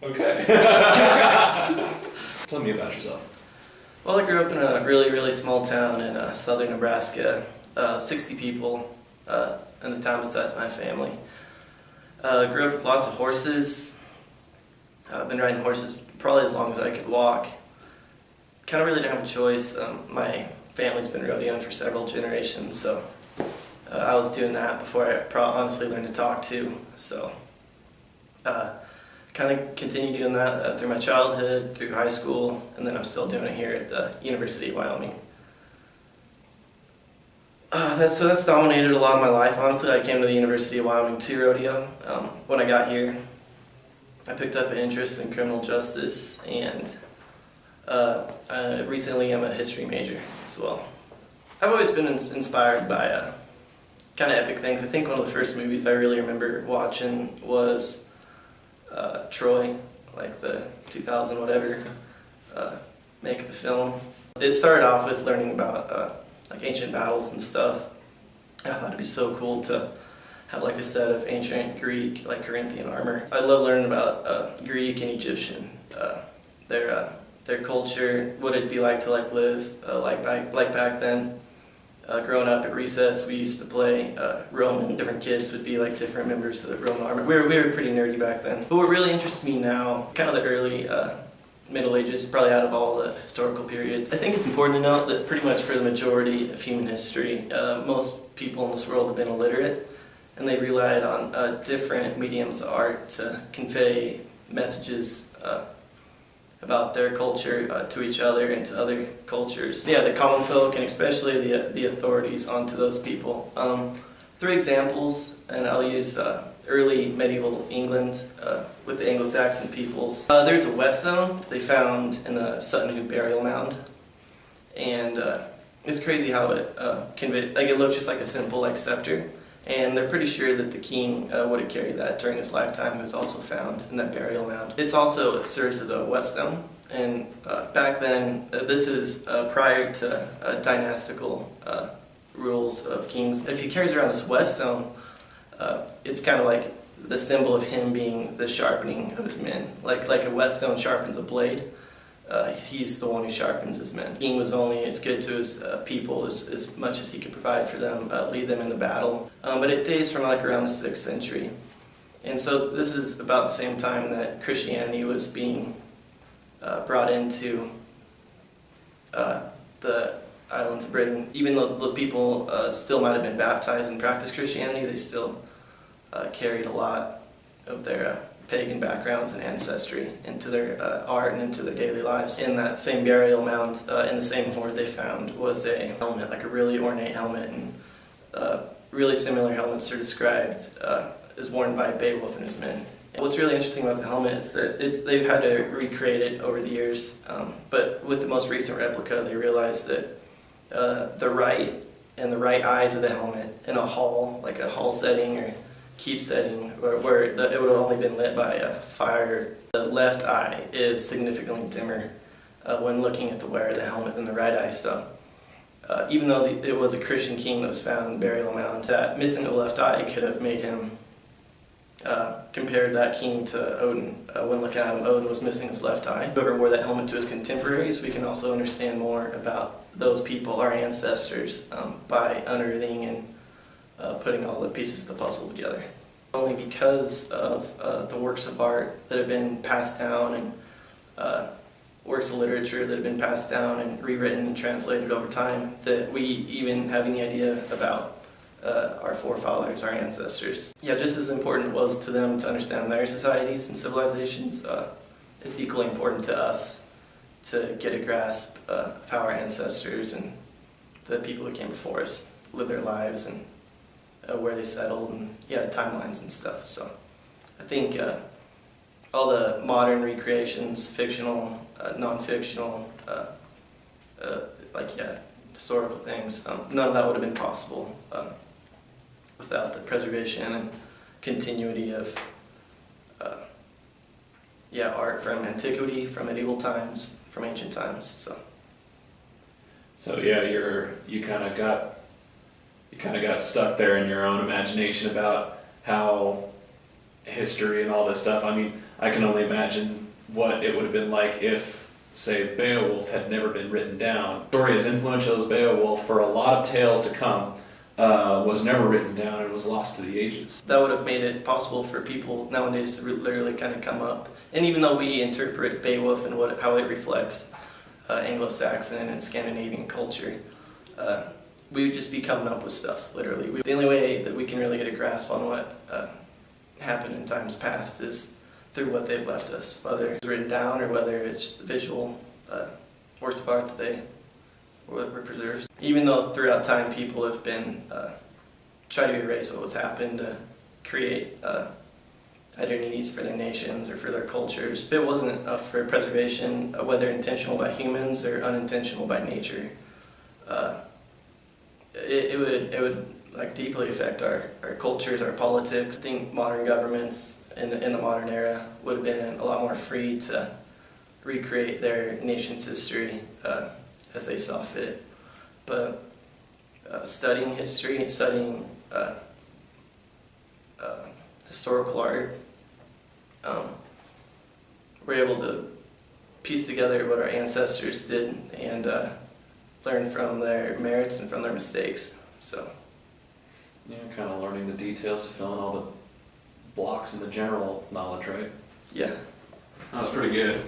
Okay. Tell me about yourself. Well, I grew up in a really, really small town in southern Nebraska, 60 people in the town besides my family. Grew up with lots of horses. I've been riding horses probably as long as I could walk. Kind of really didn't have a choice. My family's been rodeoing for several generations, so I was doing that before I honestly learned to talk too. So kind of continued doing that through my childhood, through high school, and then I'm still doing it here at the University of Wyoming. That's dominated a lot of my life. Honestly, I came to the University of Wyoming to rodeo. When I got here, I picked up an interest in criminal justice, and recently I'm a history major as well. I've always been inspired by kind of epic things. I think one of the first movies I really remember watching was Troy, like the 2000 whatever make of the film. It started off with learning about like ancient battles and stuff. I thought it'd be so cool to have like a set of ancient Greek, like Corinthian armor. I love learning about Greek and Egyptian, their culture, what it'd be like to like live like back then. Growing up at recess, we used to play Roman. Different kids would be like different members of the Roman army. We were pretty nerdy back then. But what really interests me now, kind of the early Middle Ages, probably out of all the historical periods. I think it's important to note that pretty much for the majority of human history, most people in this world have been illiterate, and they relied on different mediums of art to convey messages about their culture to each other and to other cultures. Yeah, the common folk and especially the authorities onto those people. 3 examples, and I'll use early medieval England with the Anglo-Saxon peoples. There's a whetstone they found in the Sutton Hoo burial mound, and it's crazy how it it looks just like a simple like scepter. And they're pretty sure that the king would have carried that during his lifetime. It was also found in that burial mound. It serves as a whetstone, and back then, this is prior to dynastical rules of kings. If he carries around this whetstone, it's kind of like the symbol of him being the sharpening of his men. Like a whetstone sharpens a blade. He's the one who sharpens his men. The king was only as good to his people as much as he could provide for them, lead them in the battle. But it dates from like around the 6th century. And so this is about the same time that Christianity was being brought into the islands of Britain. Even though those people still might have been baptized and practiced Christianity, they still carried a lot of their pagan backgrounds and ancestry into their art and into their daily lives. In that same burial mound, in the same hoard they found, was a helmet, like a really ornate helmet, and really similar helmets are described as worn by Beowulf and his men. And what's really interesting about the helmet is that they've had to recreate it over the years, but with the most recent replica they realized that the right eyes of the helmet in a hall, like a hall setting or keep setting, where it would have only been lit by a fire, the left eye is significantly dimmer when looking at the wearer of the helmet than the right eye. So even though it was a Christian king that was found in the burial mound, that missing the left eye could have made him compared that king to Odin. When looking at him, Odin was missing his left eye. Whoever wore that helmet to his contemporaries, we can also understand more about those people, our ancestors, by unearthing and putting all the pieces of the puzzle together. Only because of the works of art that have been passed down and works of literature that have been passed down and rewritten and translated over time that we even have any idea about our forefathers, our ancestors. Yeah, just as important it was to them to understand their societies and civilizations, it's equally important to us to get a grasp of how our ancestors and the people that came before us lived their lives and where they settled and timelines and stuff. So I think all the modern recreations, fictional, non-fictional, historical things, none of that would have been possible without the preservation and continuity of art from antiquity, from medieval times, from ancient times. So yeah, you kind of got stuck there in your own imagination about how history and all this stuff. I mean, I can only imagine what it would have been like if, say, Beowulf had never been written down. A story as influential as Beowulf for a lot of tales to come was never written down and was lost to the ages. That would have made it possible for people nowadays to literally kind of come up. And even though we interpret Beowulf and how it reflects Anglo-Saxon and Scandinavian culture, we would just be coming up with stuff, literally. The only way that we can really get a grasp on what happened in times past is through what they've left us, whether it's written down or whether it's just visual works of art that they were preserved. Even though throughout time people have been trying to erase what was happened to create identities for their nations or for their cultures. If it wasn't for preservation, whether intentional by humans or unintentional by nature, it would like deeply affect our cultures, our politics. I think modern governments in the modern era would have been a lot more free to recreate their nation's history as they saw fit. But studying history and studying historical art, we're able to piece together what our ancestors did and learn from their merits and from their mistakes. So, Yeah, kind of learning the details to fill in all the blocks in the general knowledge, right? yeah. That was pretty good.